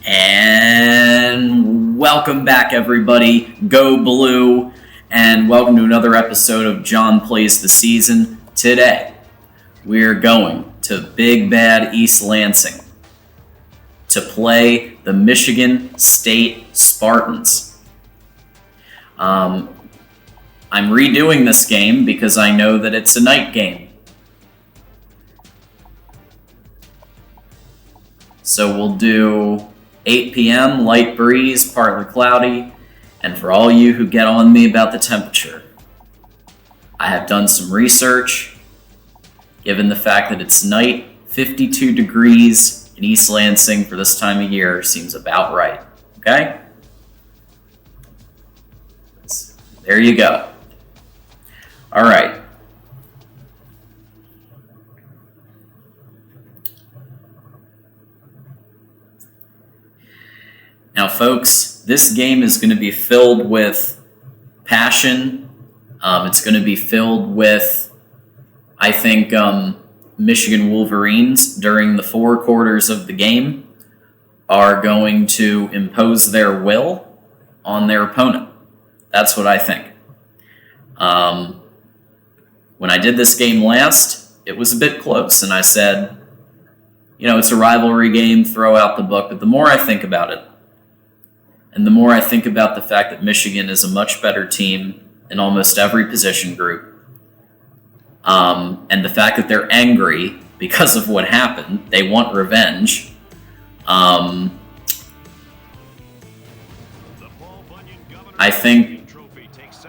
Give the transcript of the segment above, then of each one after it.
And welcome back, everybody. Go Blue, and welcome to another episode of John Plays the Season. Today, we're going to Big Bad East Lansing to play the Michigan State Spartans. I'm redoing this game because I know that it's a night game. So we'll do 8 p.m., light breeze, partly cloudy, and for all you who get on me about the temperature, I have done some research. Given the fact that it's night, 52 degrees in East Lansing for this time of year seems about right, okay? There you go. All right. Now, folks, this game is going to be filled with passion. It's going to be filled with, I think, Michigan Wolverines during the 4 quarters of the game are going to impose their will on their opponent. That's what I think. When I did this game last, it was a bit close, and I said, you know, it's a rivalry game, throw out the book. But the more I think about it, and the more I think about the fact that Michigan is a much better team in almost every position group, and the fact that they're angry because of what happened, they want revenge. I think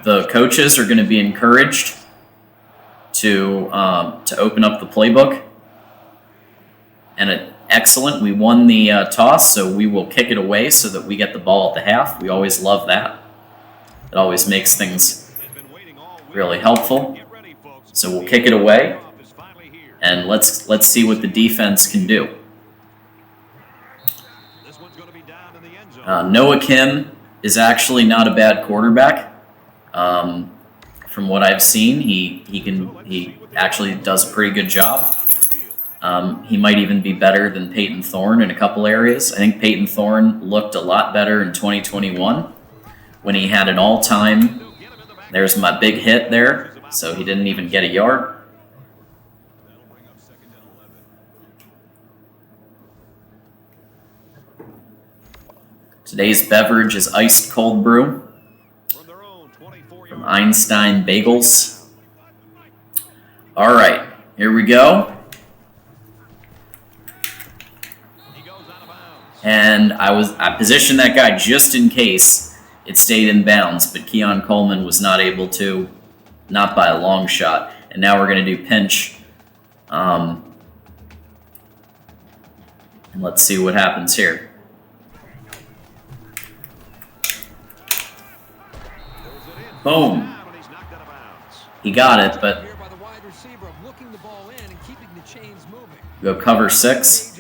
the coaches are going to be encouraged to open up the playbook, and excellent. We won the toss, so we will kick it away so that we get the ball at the half. We always love that. It always makes things really helpful. So we'll kick it away, and let's see what the defense can do. Noah Kim is actually not a bad quarterback. From what I've seen, he actually does a pretty good job. He might even be better than Peyton Thorne in a couple areas. I think Peyton Thorne looked a lot better in 2021 when he had an all-time. There's my big hit there, so he didn't even get a yard. Today's beverage is iced cold brew from Einstein Bagels. All right, here we go. And I positioned that guy just in case it stayed in bounds, but Keon Coleman was not able to, not by a long shot. And now we're going to do pinch. And let's see what happens here. Boom. He got it, but go cover 6.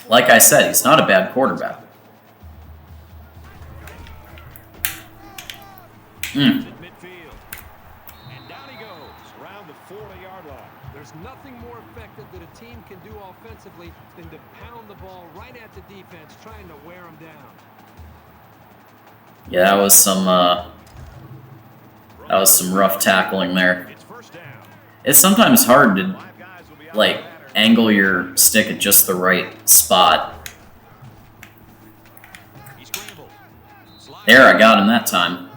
Like I said, he's not a bad quarterback. And down he goes around the 40-yard line. There's nothing more effective that a team can do offensively than to pound the ball right at the defense, trying to wear them down. Yeah, that was some rough tackling there. It's sometimes hard to angle your stick at just the right spot. There, I got him that time.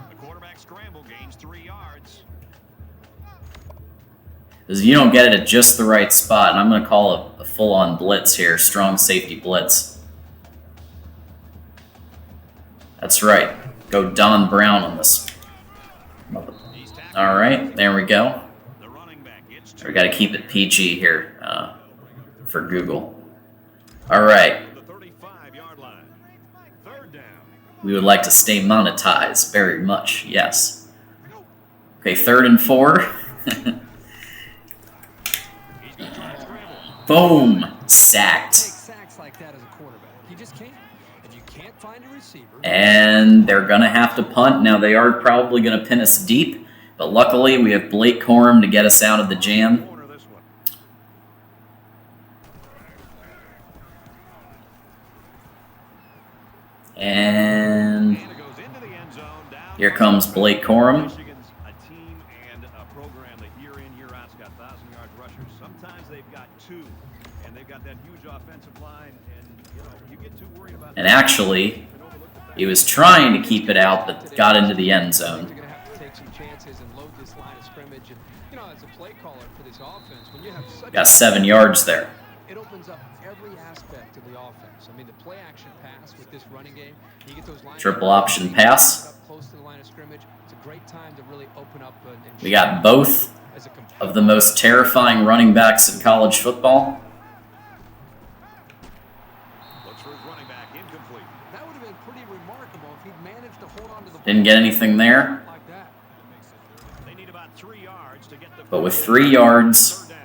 Because you don't get it at just the right spot, and I'm going to call a full-on blitz here, strong safety blitz. That's right. Go Don Brown on this. All right, there we go. We got to keep it PG here for Google. All right. We would like to stay monetized very much, yes. Okay, 3rd and 4. Boom! Sacked. And they're going to have to punt. Now, they are probably going to pin us deep, but luckily we have Blake Corum to get us out of the jam. And here comes Blake Corum. Michigan's a team and a program that year in, year out's got 1,000-yard rushers. Sometimes they've got two, and they've got that huge offensive line. And you get too worried about. And actually, he was trying to keep it out, but got into the end zone. You're going to have to take some chances and load this line of scrimmage. And as a play caller for this offense, when you have such Got 7 yards there. it opens up every aspect of the offense. I mean, the play action pass with this running game, you get those lines Triple option pass. up close to the line of scrimmage. It's a great time to really open up and We got both as a complete of the most terrifying running backs in college football. looks for his running back incomplete. That would have been pretty remarkable if he'd managed to hold on to the Didn't get anything there. like that. They need about 3 yards to get the But with 3 yards, third down.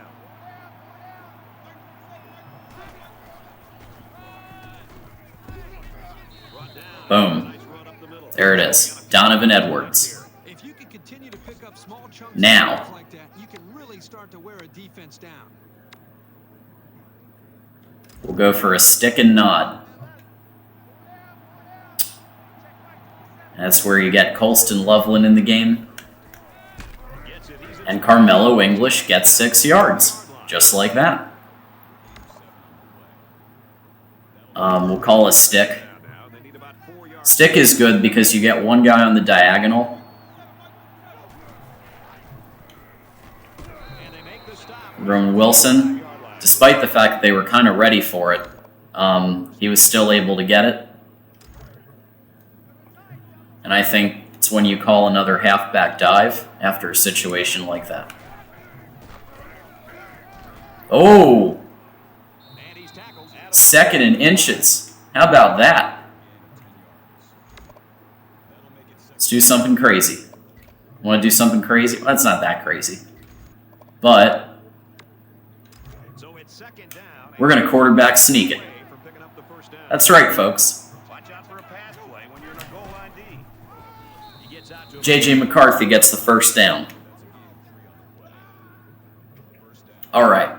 boom. There it is. Donovan Edwards. If you can continue to pick up small chunks Now. like that, you can really start to wear a defense down. We'll go for a stick and nod. That's where you get Colston Loveland in the game. And Carmelo English gets 6 yards. Just like that. We'll call a stick. Stick is good because you get one guy on the diagonal. Roman Wilson, despite the fact that they were kind of ready for it, he was still able to get it. And I think it's when you call another halfback dive after a situation like that. Oh! 2nd and inches. How about that? Let's do something crazy. Want to do something crazy? Well, that's not that crazy. But we're going to quarterback sneak it. That's right, folks. J.J. McCarthy gets the first down. All right.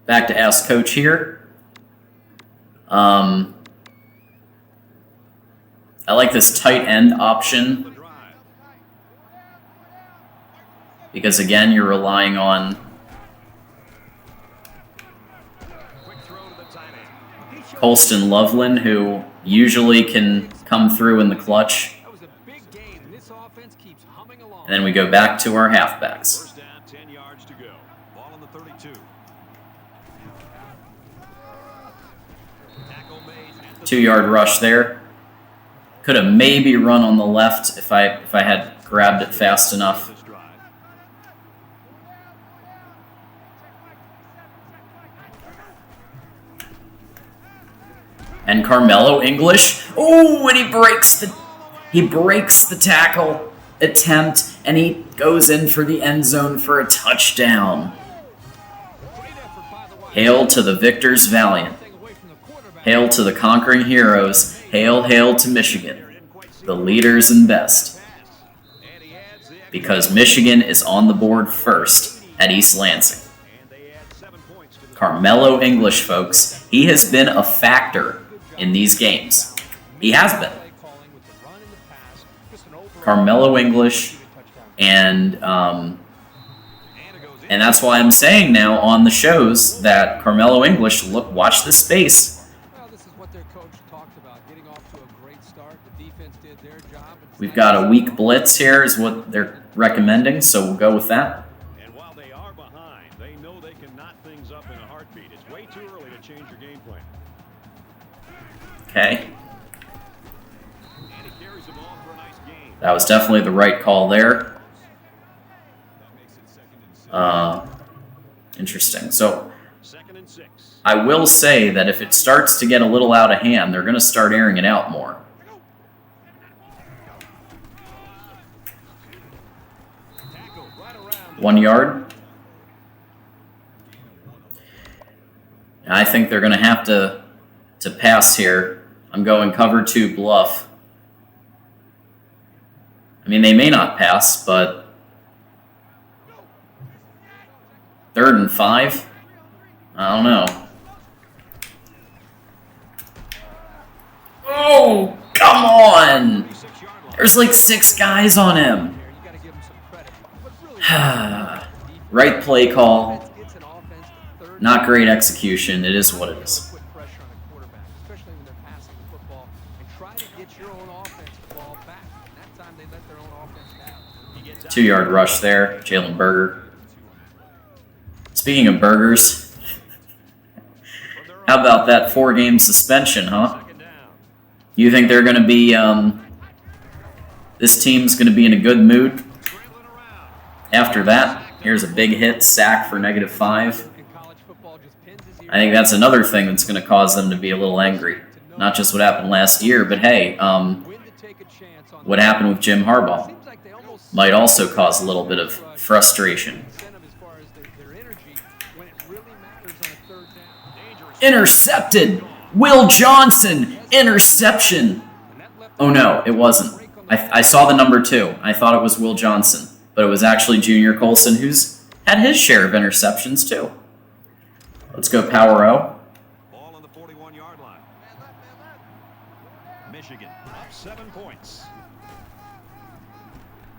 Back to Ask Coach here. I like this tight end option because, again, you're relying on Colston Loveland, who usually can come through in the clutch. And then we go back to our halfbacks. First down, 10 yards to go. Ball on the 32. 2-yard rush there. Could have maybe run on the left if I had grabbed it fast enough. And Carmelo English. Oh, and he breaks the tackle attempt, and he goes in for the end zone for a touchdown. Hail to the victors valiant. Hail to the conquering heroes. Hail, hail to Michigan, the leaders and best. Because Michigan is on the board first at East Lansing. Carmelo English, folks, he has been a factor in these games. He has been. Carmelo English, and that's why I'm saying now on the shows that Carmelo English, watch the space. We've got a weak blitz here is what they're recommending, so we'll go with that. And while they are behind, they know they can knot things up in a heartbeat. It's way too early to change your game plan. Okay. That was definitely the right call there. Interesting. So I will say that if it starts to get a little out of hand, they're going to start airing it out more. One yard. And I think they're going to have to pass here. I'm going cover 2 bluff. I mean, they may not pass, but 3rd and 5? I don't know. There's like 6 guys on him. Right play call. Not great execution. It is what it is. 2-yard rush there. Jalen Berger. Speaking of burgers, how about that 4-game suspension, huh? You think they're going to be, this team's going to be in a good mood after that? Here's a big hit, sack for -5. I think that's another thing that's going to cause them to be a little angry. Not just what happened last year, but hey, what happened with Jim Harbaugh might also cause a little bit of frustration. Intercepted! Will Johnson! Interception! Oh no, it wasn't. I saw the number 2. I thought it was Will Johnson, but it was actually Junior Colson, who's had his share of interceptions too. Let's go Power O. Ball on the 41-yard line. Michigan up 7 points.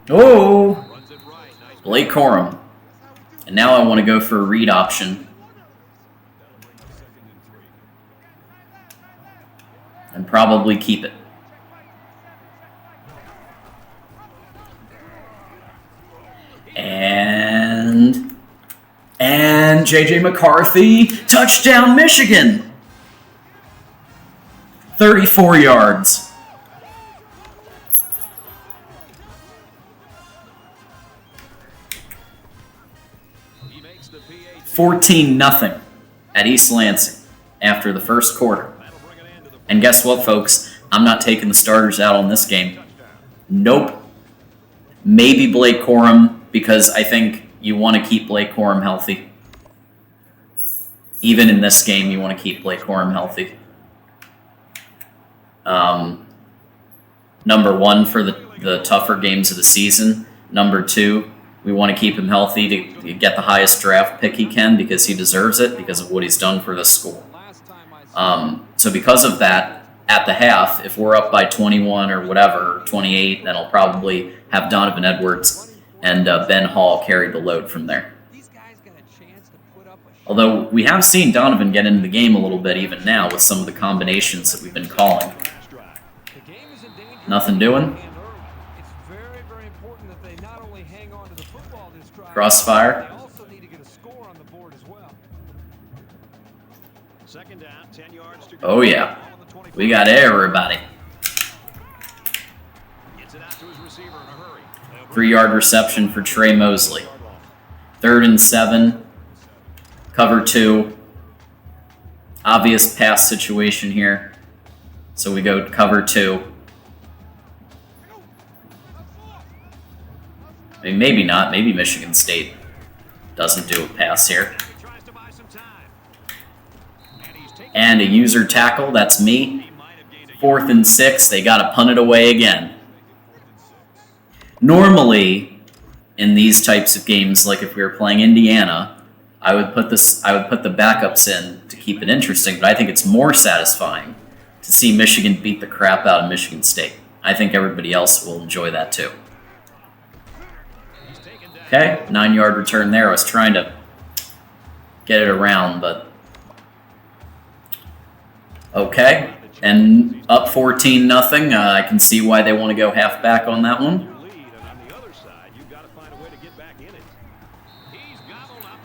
Oh! Blake Corum. And now I want to go for a read option. And probably keep it. And J.J. McCarthy, touchdown Michigan! 34 yards. He makes the PAT. 14-0 at East Lansing after the first quarter. And guess what, folks? I'm not taking the starters out on this game. Nope. Maybe Blake Corum, because I think you want to keep Blake Corum healthy. Even in this game, you want to keep Blake Corum healthy. Number 1 for the tougher games of the season. Number 2, we want to keep him healthy to get the highest draft pick he can because he deserves it because of what he's done for the school. So because of that, at the half, if we're up by 21 or whatever, 28, then I'll probably have Donovan Edwards and Ben Hall carry the load from there. Although we have seen Donovan get into the game a little bit even now with some of the combinations that we've been calling. Nothing doing. Crossfire. Oh yeah. We got everybody. 3-yard reception for Trey Mosley. 3rd and 7. Cover 2. Obvious pass situation here. So we go cover 2. I mean, maybe not. Maybe Michigan State doesn't do a pass here. And a user tackle. That's me. 4th and 6. They got to punt it away again. Normally, in these types of games, like if we were playing Indiana, I would put the backups in to keep it interesting, but I think it's more satisfying to see Michigan beat the crap out of Michigan State. I think everybody else will enjoy that too. Okay, 9-yard return there. I was trying to get it around, but okay. And up 14-0. I can see why they want to go halfback on that one.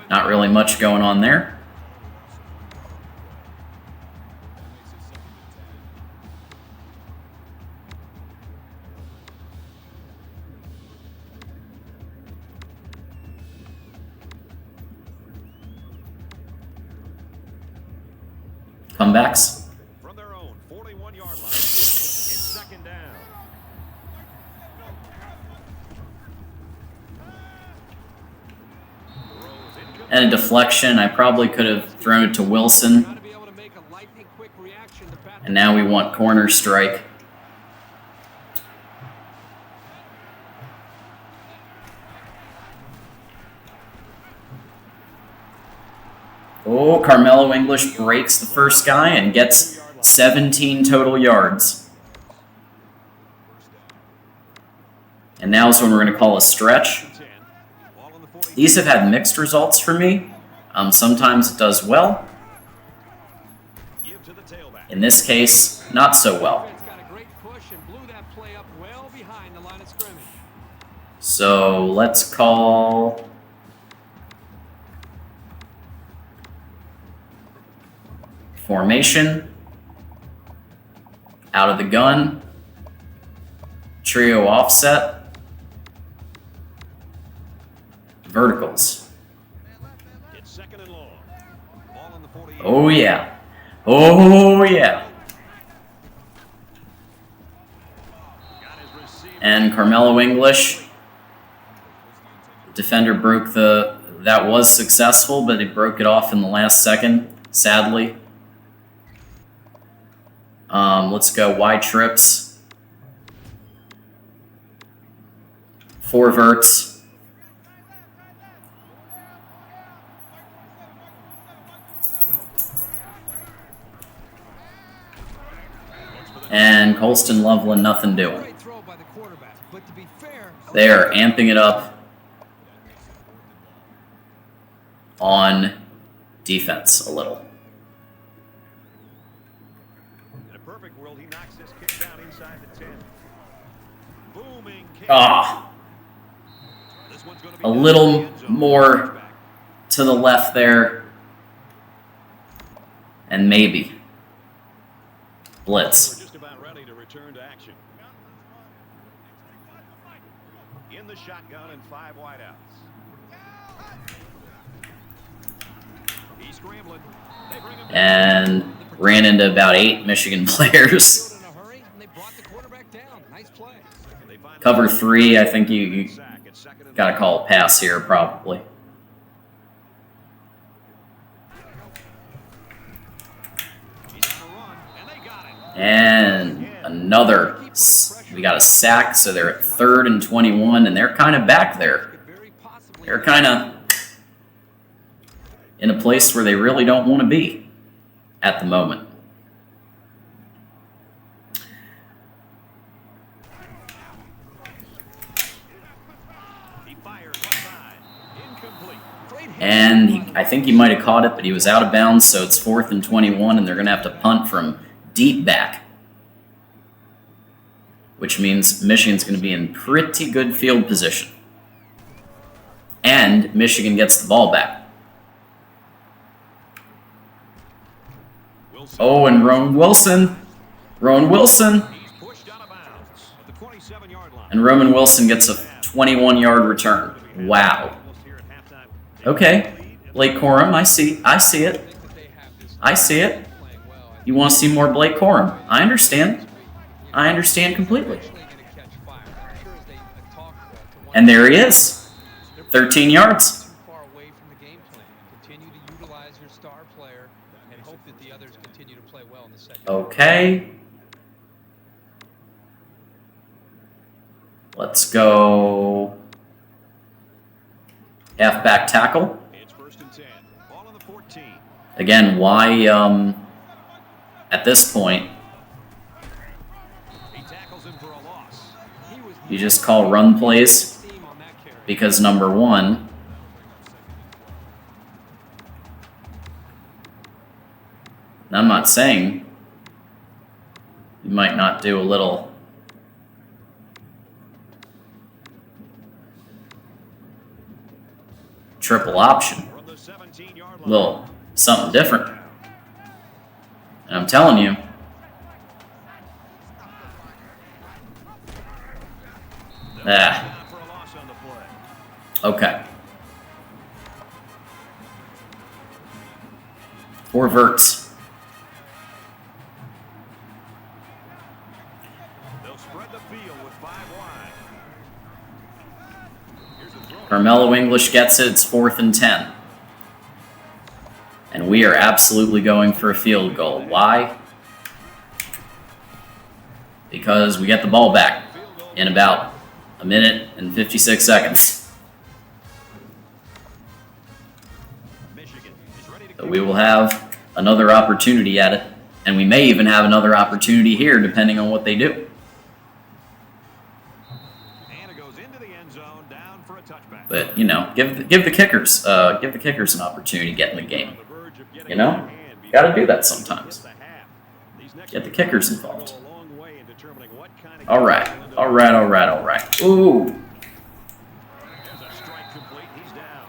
Not really much going on there. Comebacks. From their own 41-yard line. It's 2nd down. And a deflection. I probably could have thrown it to Wilson. And now we want corner strike. Oh, Carmelo English breaks the first guy and gets 17 total yards. And now is when we're going to call a stretch. These have had mixed results for me. Sometimes it does well. In this case, not so well. So let's call formation, out of the gun, trio offset, verticals. Oh yeah. Oh yeah. And Carmelo English. Defender broke that was successful, but he broke it off in the last second, sadly. Let's go wide trips. 4 verts. And Colston Loveland, nothing doing. They are amping it up on defense a little. In a perfect world, he knocks this kick down inside the 10. Booming kick. A little more to the left there. And maybe. Blitz. We're just about ready to return to action. In the shotgun and 5 wideouts. He's scrambling. And ran into about 8 Michigan players. Cover 3, I think you got to call a pass here, probably. And another, we got a sack, so they're at 3rd and 21, and they're kind of back there. They're kind of in a place where they really don't want to be at the moment. And I think he might have caught it, but he was out of bounds, so it's 4th and 21, and they're going to have to punt from deep back, which means Michigan's going to be in pretty good field position. And Michigan gets the ball back. Oh, and Rowan Wilson. And Roman Wilson gets a 21-yard return. Wow. Okay, Blake Corum, I see it. I see it. You want to see more Blake Corum. I understand. I understand completely. And there he is. 13 yards. Okay. Let's go halfback tackle. Again, why at this point you just call run plays? Because number one, and I'm not saying you might not do a little triple option, a little something different. And I'm telling you, okay. 4 verts. Carmelo English gets it. It's 4th and 10. And we are absolutely going for a field goal. Why? Because we get the ball back in about a minute and 56 seconds. So we will have another opportunity at it. And we may even have another opportunity here, depending on what they do. But you know, give the kickers an opportunity to get in the game. You know, got to do that sometimes. Get the kickers involved. All right. Ooh.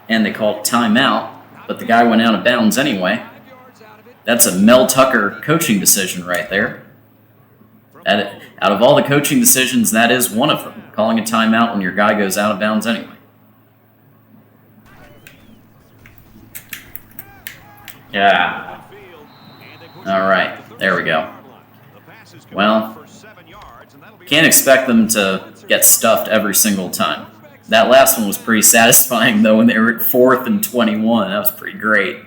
And they called timeout, but the guy went out of bounds anyway. That's a Mel Tucker coaching decision right there. Out of all the coaching decisions, that is one of them. Calling a timeout when your guy goes out of bounds anyway. Yeah. All right. There we go. Well, can't expect them to get stuffed every single time. That last one was pretty satisfying, though, when they were at 4th and 21. That was pretty great.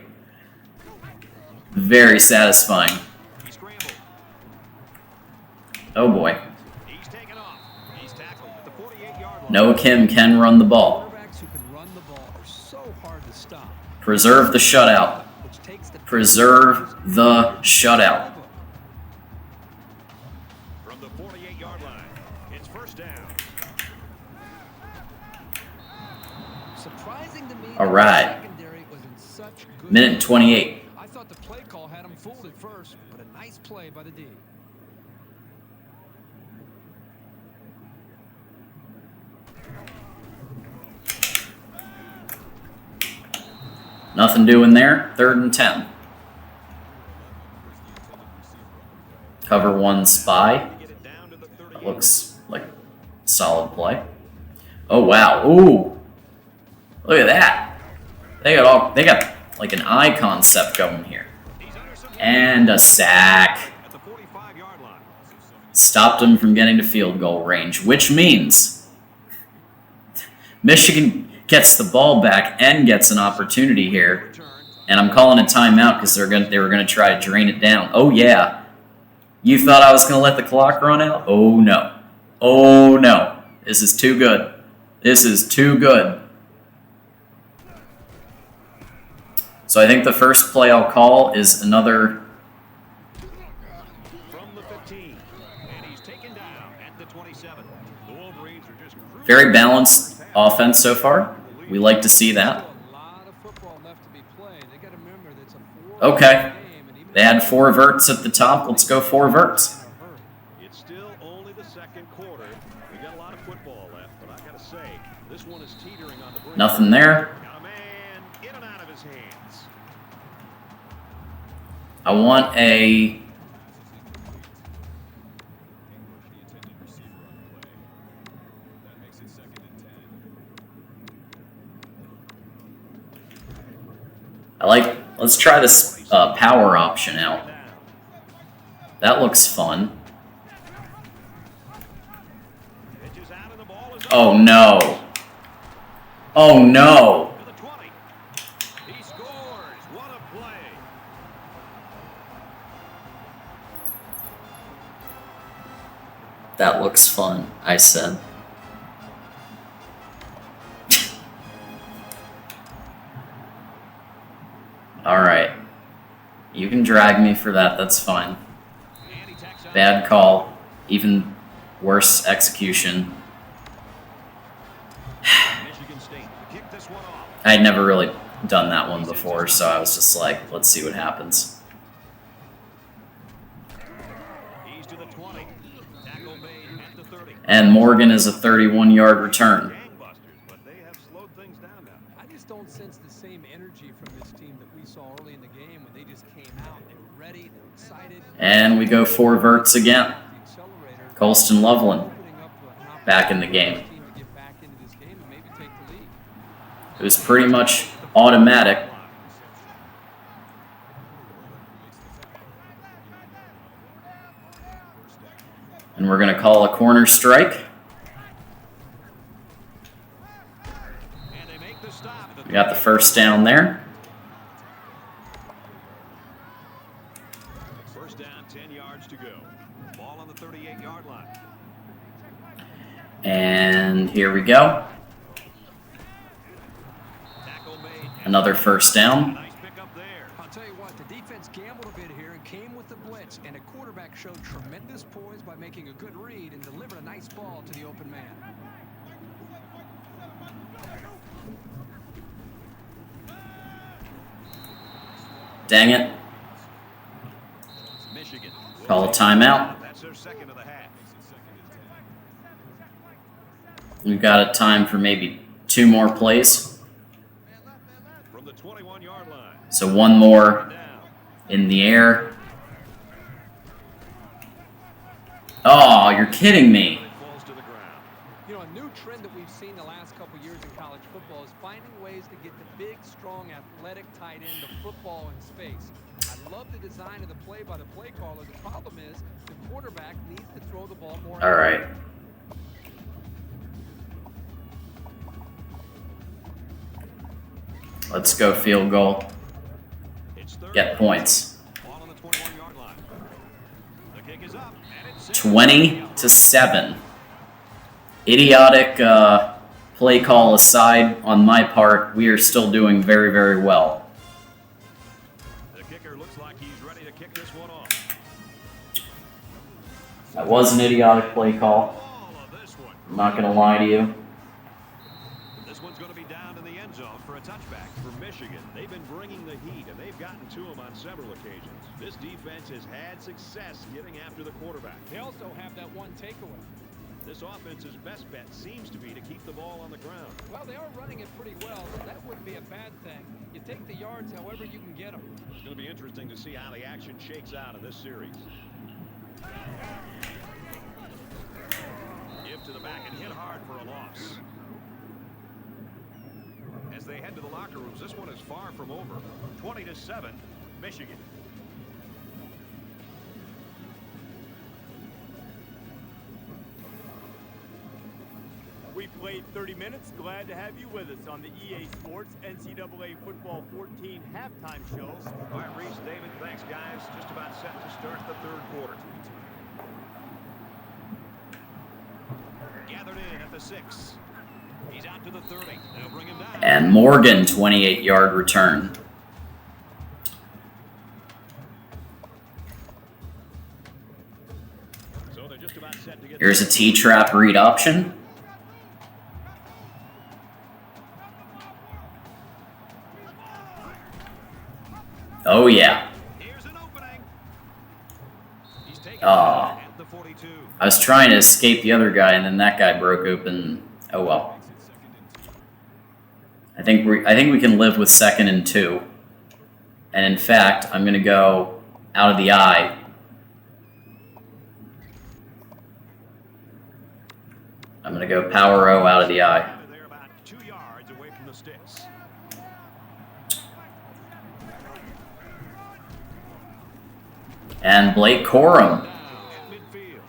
Very satisfying. Oh, boy. Noah Kim can run the ball. Preserve the shutout. Preserve the shutout. From the 48-yard line, it's first down. Surprising to me, all right. Minute 28. I thought the play call had him fooled at first, but a nice play by the D. Nothing doing there. 3rd and 10. Cover 1 spy. That looks like a solid play. Oh wow! Ooh, look at that. They got like an eye concept going here, and a sack. Stopped him from getting to field goal range, which means Michigan gets the ball back and gets an opportunity here. And I'm calling a timeout because they were gonna try to drain it down. Oh yeah. You thought I was going to let the clock run out? Oh, no. Oh, no. This is too good. This is too good. So I think the first play I'll call is another... Very balanced offense so far. We like to see that. Okay. They had 4 verts at the top. Let's go 4 verts. It's still only the second quarter. We got a lot of football left, but I gotta say, this one is teetering on the brink. Nothing there. Got a man in and out of his hands. I want a... Let's try this power option out. That looks fun. Oh no. Oh no. He scores. What a play. That looks fun, I said. Alright. You can drag me for that, that's fine. Bad call. Even worse execution. I had never really done that one before, so I was just like, let's see what happens. And Morgan is a 31-yard return. I just don't sense the same energy from this team that we saw early in the game when they just came out. They were ready, they were excited. And we go 4 verts again. Colston Loveland back in the game. It was pretty much automatic. And we're going to call a corner strike. We got the first down there. First down, 10 yards to go. Ball on the 38-yard line. And here we go. Another first down. Nice pick up there. I'll tell you what, the defense gambled a bit here and came with the blitz, and a quarterback showed tremendous poise by making a good read and delivered a nice ball to the open man. Dang it. Michigan. Call a timeout. That's their second of the half. We've got a time for maybe 2 more plays. From the 21-yard line. So 1 more in the air. Oh, you're kidding me. Falls to the ground. You know, a new trend that we've seen the last couple years in college football is finding ways to get the big, strong, athletic tight end of football in space. I love the design of the play by the play caller. The problem is the quarterback needs to throw the ball more. All right. Let's go field goal. Get points. Ball on the 21-yard line. The kick is up, and it's 20-7. Idiotic play call aside on my part, we are still doing very, very well. The kicker looks like he's ready to kick this one off. That was an idiotic play call. All of this one. I'm not going to lie to you. This one's going to be down in the end zone for a touchback for Michigan. They've been bringing the heat, and they've gotten to him on several occasions. This defense has had success getting after the quarterback. They also have that one takeaway. This offense's best bet seems to be to keep the ball on the ground. Well, they are running it pretty well, so that wouldn't be a bad thing. You take the yards however you can get them. It's going to be interesting to see how the action shakes out in this series. Give to the back and hit hard for a loss. As they head to the locker rooms, this one is far from over. 20-7, Michigan. We played 30 minutes. Glad to have you with us on the EA Sports NCAA Football 14 halftime show. All right, Reese, David, thanks, guys. Just about set to start the third quarter. Gathered in at the 6. He's out to the 30. They'll bring him down. And Morgan, 28-yard return. So they're just about set to get. Here's a T-trap read option. Oh, yeah. Here's an opening. He's taken Oh. at the 42. I was trying to escape the other guy, and then that guy broke open. Oh, well. I think we can live with 2nd and 2. And in fact, I'm going to go out of the eye. I'm going to go power O out of the eye. They're about 2 yards away from the sticks. And Blake Corum. Down at midfield.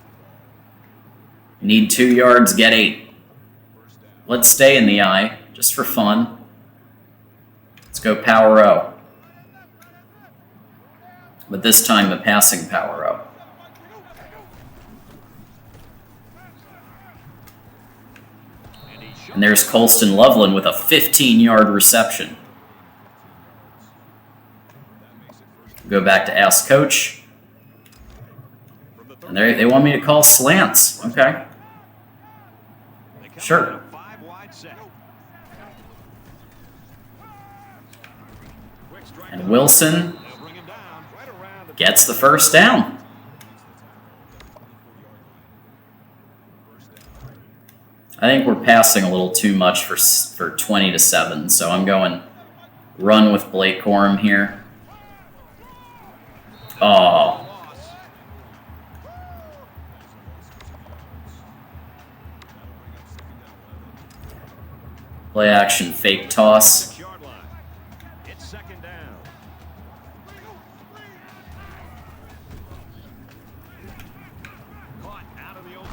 Need 2 yards, get 8. Let's stay in the eye, just for fun. Let's go power O. But this time the passing power O. And there's Colston Loveland with a 15-yard reception. Go back to ask coach. And they want me to call slants. Okay. Sure. 5-wide set. And Wilson They'll bring him down right around the gets the first down. I think we're passing a little too much for 20-7, so I'm going run with Blake Corum here. Oh. loss. Play action fake toss. Yard line. It's 2nd down. Caught out of the open.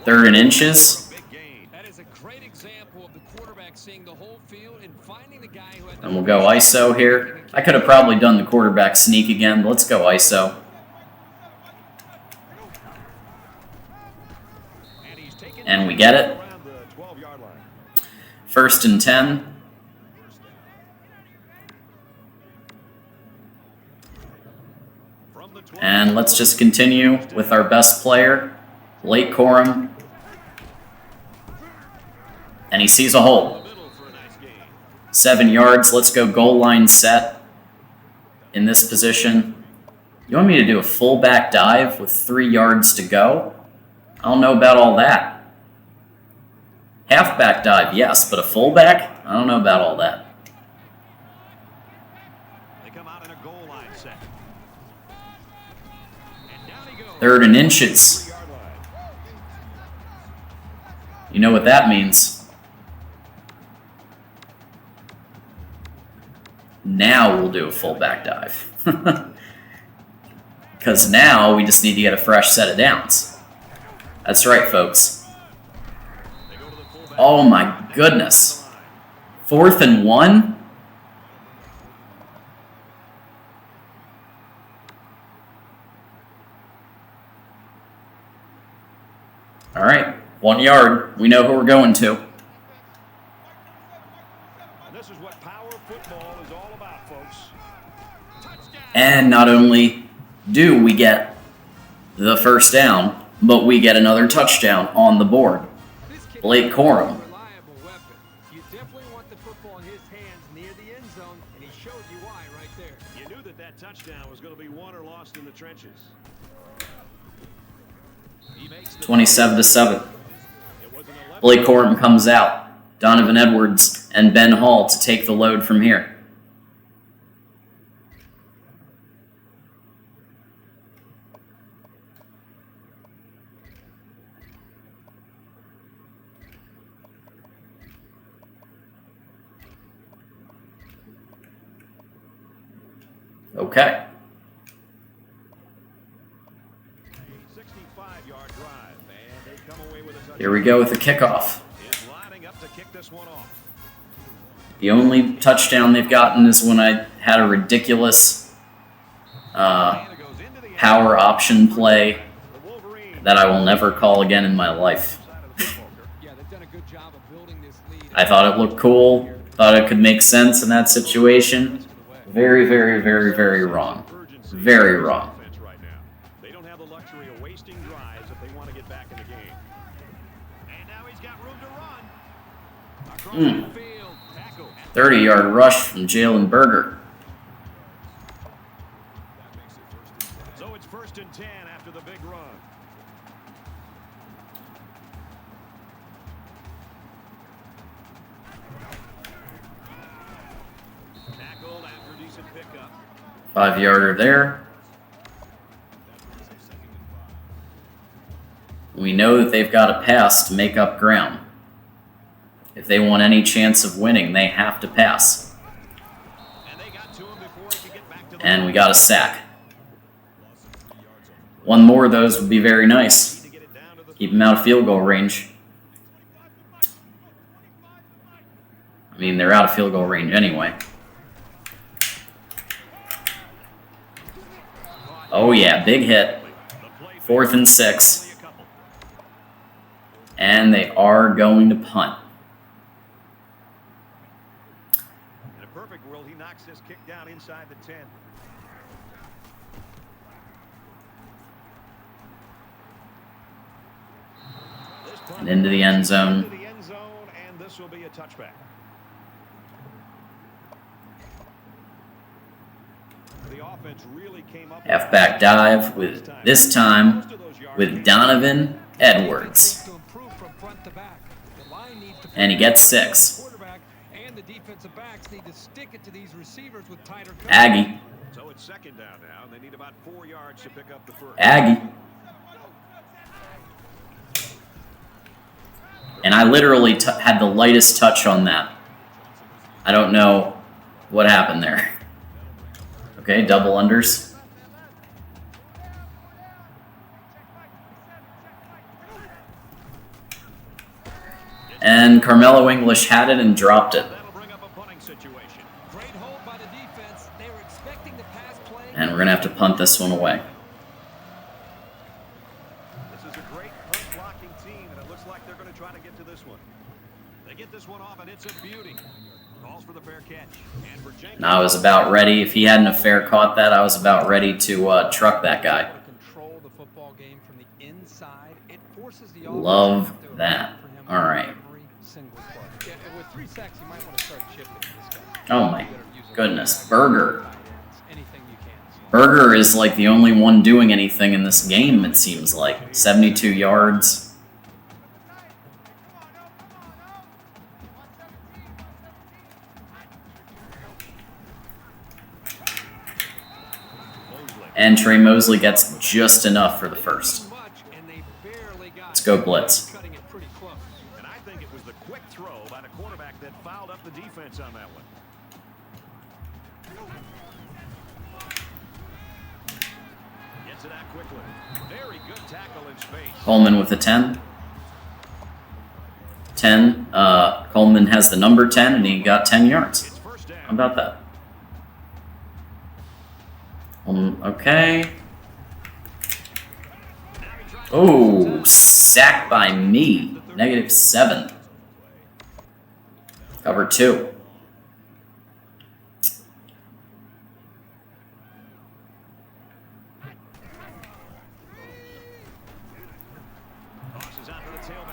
3rd and inches. Big gain. That is a great example of the quarterback seeing the whole field and finding the guy who had the And we'll go ISO here. I could have probably done the quarterback sneak again, but let's go ISO. And he's taken And we get it. around the 12-yard line. 1st and 10. From the 12. And let's just continue with our best player, Blake Corum. And he sees a hole. Middle for a nice gain. 7 yards. Let's go goal line set. in this position. You want me to do a fullback dive with 3 yards to go? I don't know about all that. Halfback dive, yes, but a fullback? I don't know about all that. They come out in a goal line set. And down he goes. 3rd and inches. 3-yard line. You know what that means. Now we'll do a fullback dive. Because now we just need to get a fresh set of downs. That's right, folks. They go to the fullback. Oh my goodness. 4th and 1? All right, 1 yard. We know who we're going to. And this is what power football is all about, folks. Touchdown. And not only do we get the first down, but we get another touchdown on the board. This kid Blake is a Corum. reliable weapon. You definitely want the football in his hands near the end zone, and he showed you why right there. You knew that that touchdown was going to be won or lost in the trenches. He makes the 27-7. It was an 11. Blake Corum comes out. Donovan Edwards and Ben Hall to take the load from here. Okay. 65-yard drive, and they come away with a touchdown. Here we go with the kickoff. Is lining up to kick this one off. The only touchdown they've gotten is when I had a ridiculous power option play The Wolverines that I will never call again in my life. side of the football. Yeah, they've done a good job of building this lead. I thought it looked cool, thought it could make sense in that situation. Very, very, very, very wrong. Urgency Very in this wrong. offense right now. They don't have the luxury of wasting drives if they want to get back in the game. And now he's got room to run. Across the field, tackle. 30-yard rush from Jalen Berger. So it's 1st and 10 after the big run. Tackled after decent pickup. 5-yarder there. We know that they've got to pass to make up ground. If they want any chance of winning, they have to pass. And they got to him before he could get back to the And we got a sack. One more of those would be very nice. to get it down to the Keep them out of field goal range. I mean, they're out of field goal range anyway. Oh yeah, big hit. 4th and 6. And they are going to punt. In a perfect world, he knocks this kick down inside the 10. This punt And into the end zone. into the end zone, and this will be a touchback. The offense really came up Halfback dive with, this time, with Donovan Edwards. To improve from front to back. The line needs to And he gets 6. quarterback and the defensive backs need to stick it to these receivers with tighter coverage. Aggie. So it's 2nd down now. They need about 4 yards to pick up the first. Aggie. And I literally had the lightest touch on that. I don't know what happened there. Okay, double unders. And Carmelo English had it and dropped it. That'll bring up a punting situation. Great hold by the defense. They were expecting the pass play. And we're going to have to punt this one away. This is a great punt blocking team, and it looks like they're going to try to get to this one. They get this one off, and it's a beauty. Calls for the fair catch. And for Jenkins, And I was about ready. If he hadn't have fair caught that, I was about ready to truck that guy. Control the football game from the inside. It forces the Love offense to have to that. account for him All on right. every single play. Yeah, and with 3 sacks, you might want to start chipping this guy. Oh my goodness. Berger. Anything Berger is like the only one doing anything in this game, it seems like. 72 yards. And Trey Mosley gets just enough for the first. Let's go blitz. And I think it was the quick throw by the quarterback that fouled up the defense on that one. Gets it out quickly. Very good tackle in space. Coleman with a 10. 10. Coleman has the number 10, and he got 10 yards. It's first down. How about that? Okay. Oh, sacked by me. -7. Cover 2.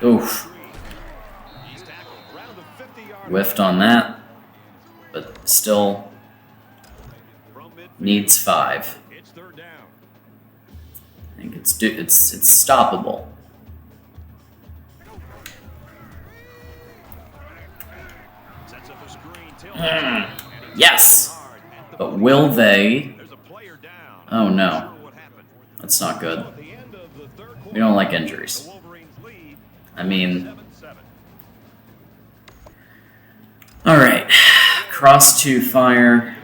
Oof. Whiffed on that, but still needs 5. It's third down. I think it's stoppable. Sets up a screen. Yes, but will they? There's a player down. Oh no, What happened? that's not good. At the end of the third quarter, We don't like the injuries. Wolverines lead I mean, 7-7. all right, cross to fire.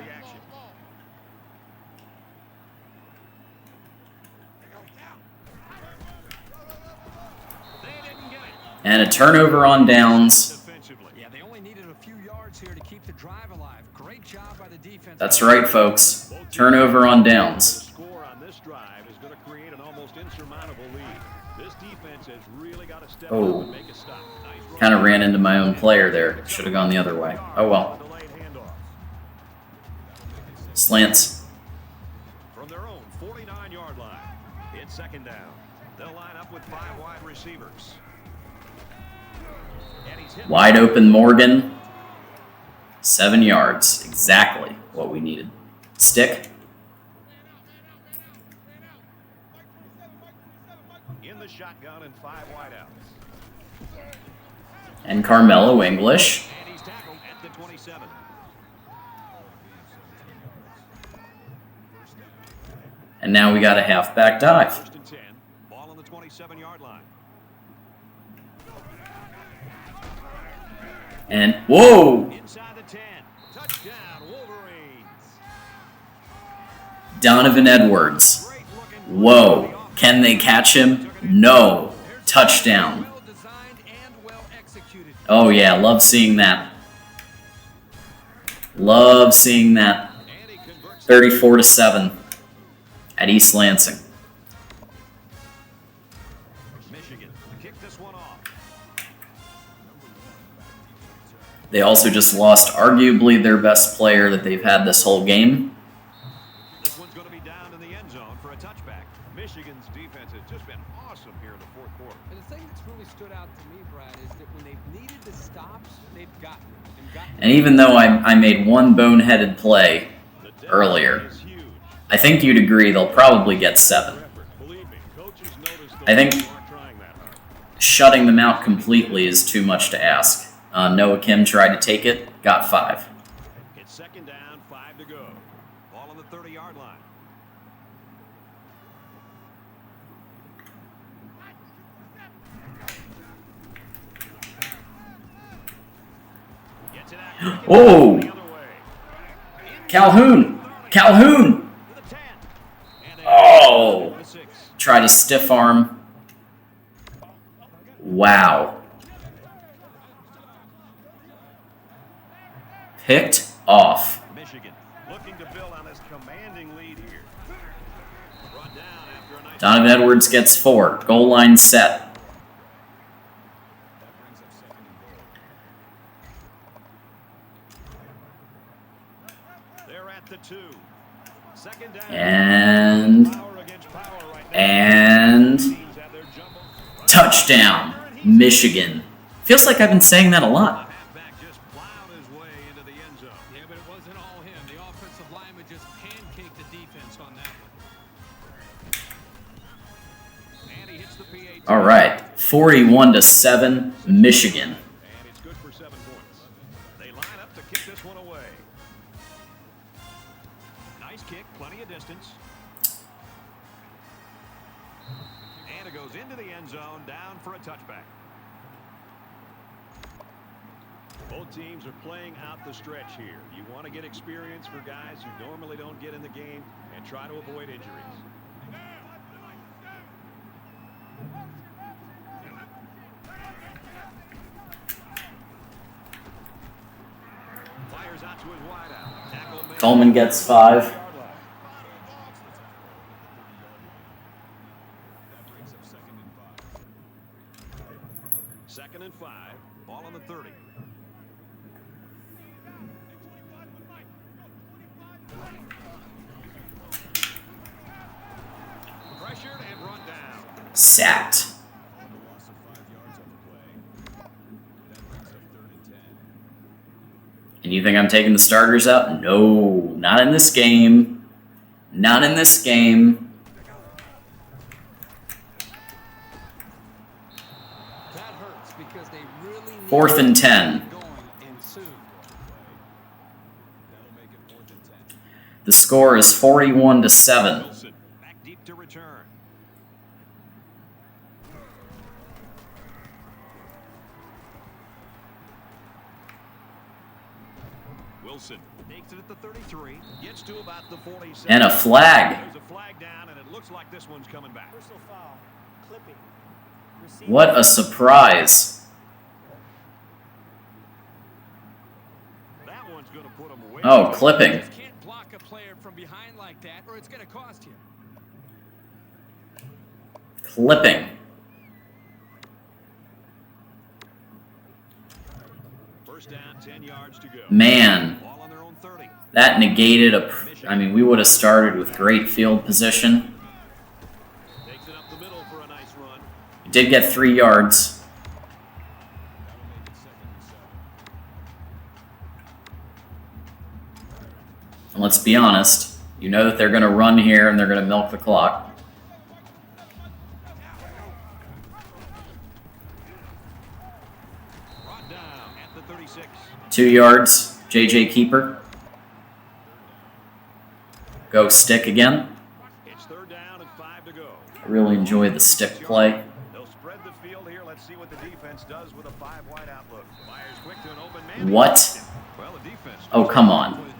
And a turnover on downs. Defensively. Yeah, they only needed a few yards here to keep the drive alive. Great job by the defense. That's right, folks. Turnover on downs. The score on this drive is going to create an almost insurmountable lead. This defense has really got to step up and make a stop. Nice run. Kind of ran into my own player there. Should have gone the other way. Oh well. Delayed handoff. Slants. From their own 49-yard line. It's second down. They'll line up with 5 wide receivers. And he's hit Wide open Morgan. 7 yards. Exactly what we needed. Stick. in the shotgun and 5 wideouts. And Carmelo English. And he's tackled at the 27. And now we got a halfback dive. First and 10. Ball on the 27-yard line. And whoa! Inside the 10. Touchdown, Wolverines. Donovan Edwards. Great looking. Whoa. Can they catch him? No. Touchdown. Well designed and well executed. Oh yeah, love seeing that. Love seeing that. And he converts 34-7 at East Lansing. Michigan. Kick this one off. They also just lost arguably their best player that they've had this whole game. This one's going to be down in the end zone for a touchback. Michigan's defense has just been awesome here in the fourth quarter. And the thing that's really stood out to me, Brad, is that when they've needed the stops, they've gotten them. And even though I made one boneheaded play The deficit earlier, is huge. I think you'd agree they'll probably get 7. Believe me, coaches notice I think those who aren't trying that hard. shutting them out completely is too much to ask. Noah Kim tried to take it, got 5. It's second down, 5 to go. Ball on the 30-yard line. Gets it out. Oh! The other way. Calhoun! Calhoun! To the 10. And Oh! the 6. Try to stiff arm. Wow. Picked off. Michigan looking to build on this commanding lead here. Brought down after a nice Donovan Edwards gets 4. Goal line set. They're at the 2. Second down. And Power against power right now. and Teams have their jumbo. touchdown, Michigan. Feels like I've been saying that a lot. Halfback just plowed his way into the end zone. Yeah, but it wasn't all him. The offensive lineman just pancaked the defense on that All right, 41-7, Michigan. And it's good for 7 points. They line up to kick this one away. Nice kick, plenty of distance. And it goes into the end zone, down for a touchback. Both teams are playing out the stretch here. You want to get experience for guys who normally don't get in the game and try to avoid injuries. Fires out to his wideout. Tackle made. Coleman gets 5. Second and 5. Ball on the 30. Pressured and run down. Sacked. And you think I'm taking the starters out? No, not in this game. Not in this game. That hurts because they really need 4th and 10. going and soon. The score is 41-7. Wilson back deep to return. Wilson takes it at the 33, gets to about the 47. And a flag. There's a flag down, and it looks like this one's coming back. Personal foul. Clipping. Receiver. What a surprise. That one's going to put him away. Oh, clipping. You can't block a player from behind like that, or it's going to cost you. Clipping. First down, 10 yards to go. Man, Ball on their own 30. that negated a... I mean, we would have started with great field position. Takes it up the middle for a nice run. We did get 3 yards. And let's be honest, you know that they're going to run here and they're going to milk the clock. Brought down at the 36. 2 yards, JJ Keeper. Go stick again. It's third down and 5 to go. I really enjoy the stick play. They'll spread the field here. Let's see what the defense does with a 5-wide outlook. Fires quick to an open man. What? Well, the defense. Oh, come on.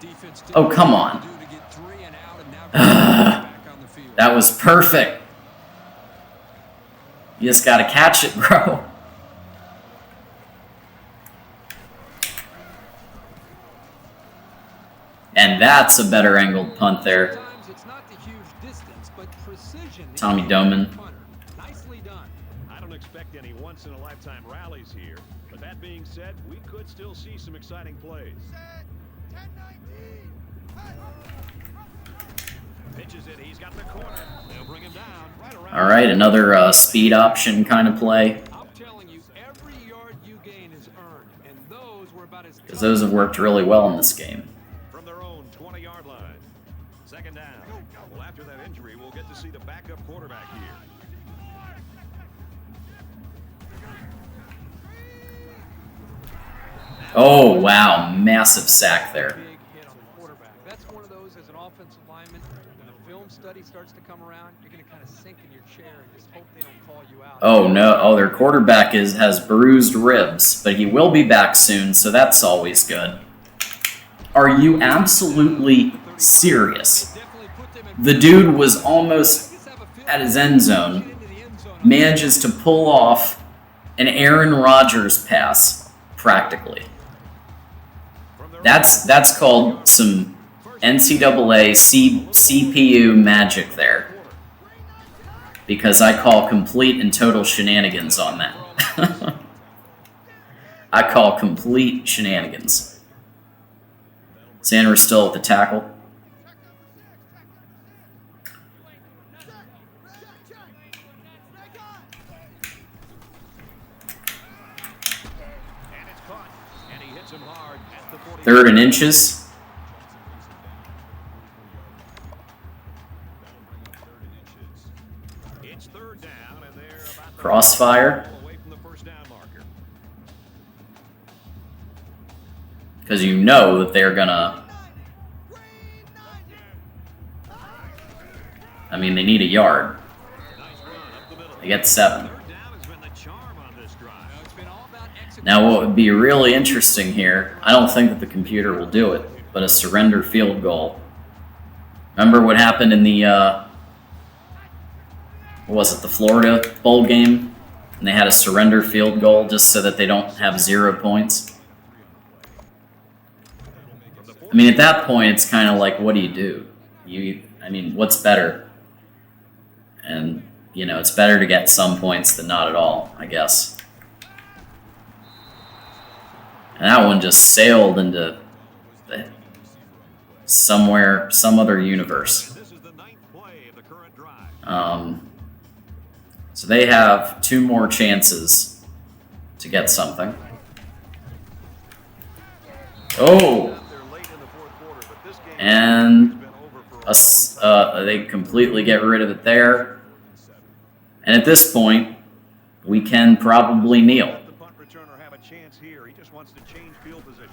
Oh, come on. That was perfect. You just got to catch it, bro. And that's a better angled punt there. Sometimes it's not the huge distance, but precision. Tommy Doman. Nicely done. I don't expect any once-in-a-lifetime rallies here. But that being said, we could still see some exciting plays. Pitches it. He's got the corner. They'll bring him down right around. All right, another speed option kind of play. I'm telling you, every yard you gain is earned, and those were about as Because those have worked really well in this game. From their own 20-yard line. Second down. Well, after that injury, we'll get to see the backup quarterback here. Oh, wow. Massive sack there. big hit on the quarterback. That's one of those as an offensive lineman. When the film study starts to come around, you're going to kind of sink in your chair and just hope they don't call you out. Oh, no. Oh, their quarterback has bruised ribs. But he will be back soon, so that's always good. Are you absolutely serious? The dude was almost at his end zone. Manages to pull off an Aaron Rodgers pass, practically. That's called some NCAA CPU magic there. Because I call complete and total shenanigans on that. I call complete shenanigans. Sanders still at the tackle. Third and inches. It's third down, and they're about Crossfire. away from the first down marker. Because you know that they're gonna... I mean, they need a yard. They get 7. Third down has been the charm on this drive. It's been all about execution. Now, what would be really interesting here, I don't think that the computer will do it, but a surrender field goal. Remember what happened in the, what was it, the Florida Bowl game? And they had a surrender field goal just so that they don't have 0 points. I mean, at that point, it's kind of like, what do you do? I mean, what's better? And, you know, it's better to get some points than not at all, I guess. And that one just sailed into somewhere, some other universe. This is the 9th play of the current drive. So they have 2 more chances to get something. Oh! And they completely get rid of it there. And at this point, we can probably kneel. Let the punt returner have a chance here. He just wants to change field position.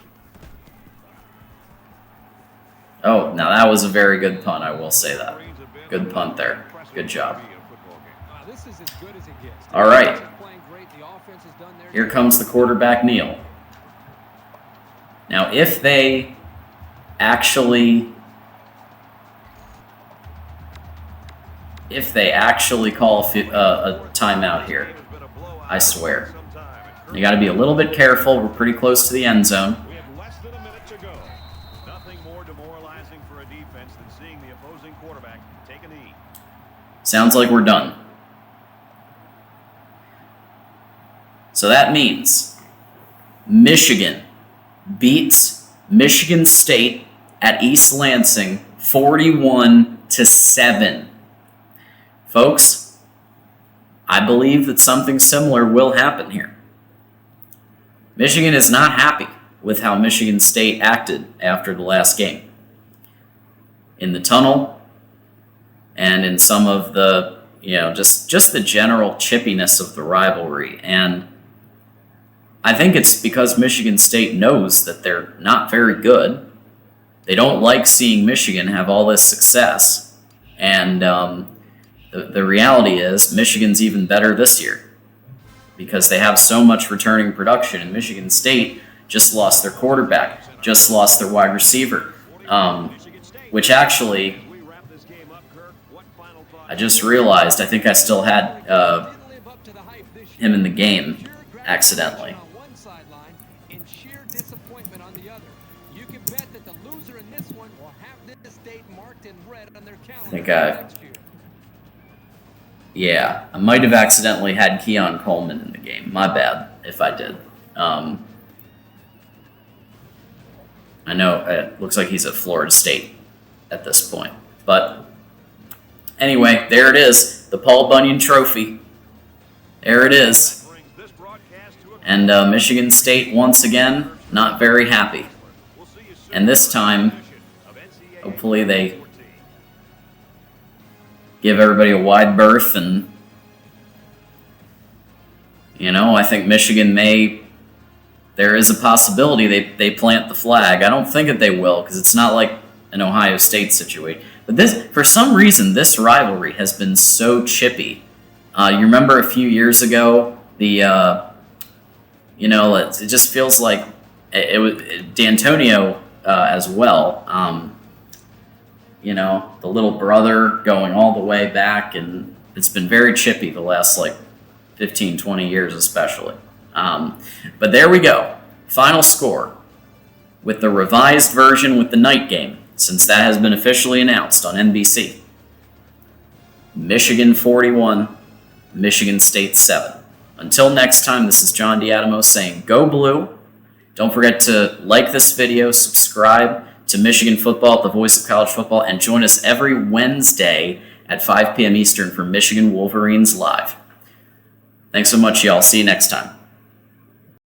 Oh, now that was a very good punt, I will say that. Good punt there. Good job. This is as good as it gets. All right. Playing great. The offense has done their Here comes the quarterback kneel. Now, if they actually call a timeout here, I swear. You got to be a little bit careful. We're pretty close to the end zone. We have less than a minute to go. Nothing more demoralizing for a defense than seeing the opposing quarterback take a knee. Sounds like we're done. So that means Michigan beats Michigan State at East Lansing 41-7. Folks, I believe that something similar will happen here. Michigan is not happy with how Michigan State acted after the last game. In the tunnel and in some of the, just the general chippiness of the rivalry. And I think it's because Michigan State knows that they're not very good. They don't like seeing Michigan have all this success. And the reality is Michigan's even better this year because they have so much returning production. And Michigan State just lost their quarterback, just lost their wide receiver, which actually, I just realized, I think I still had him in the game accidentally. I think I might have accidentally had Keon Coleman in the game. My bad if I did. I know it looks like he's at Florida State at this point. But anyway, there it is. The Paul Bunyan Trophy. There it is. And Michigan State, once again, not very happy. And this time, hopefully they give everybody a wide berth, and I think Michigan there is a possibility they plant the flag. I don't think that they will, because it's not like an Ohio State situation. But for some reason, this rivalry has been so chippy. You remember a few years ago, it just feels like it was D'Antonio as well. The little brother going all the way back, and it's been very chippy the last 15, 20 years especially. But there we go. Final score with the revised version with the night game, since that has been officially announced on NBC. Michigan 41, Michigan State 7. Until next time, this is John D'Adamo saying go blue. Don't forget to like this video, subscribe to Michigan Football, the voice of college football, and join us every Wednesday at 5 p.m. Eastern for Michigan Wolverines Live. Thanks so much, y'all. See you next time.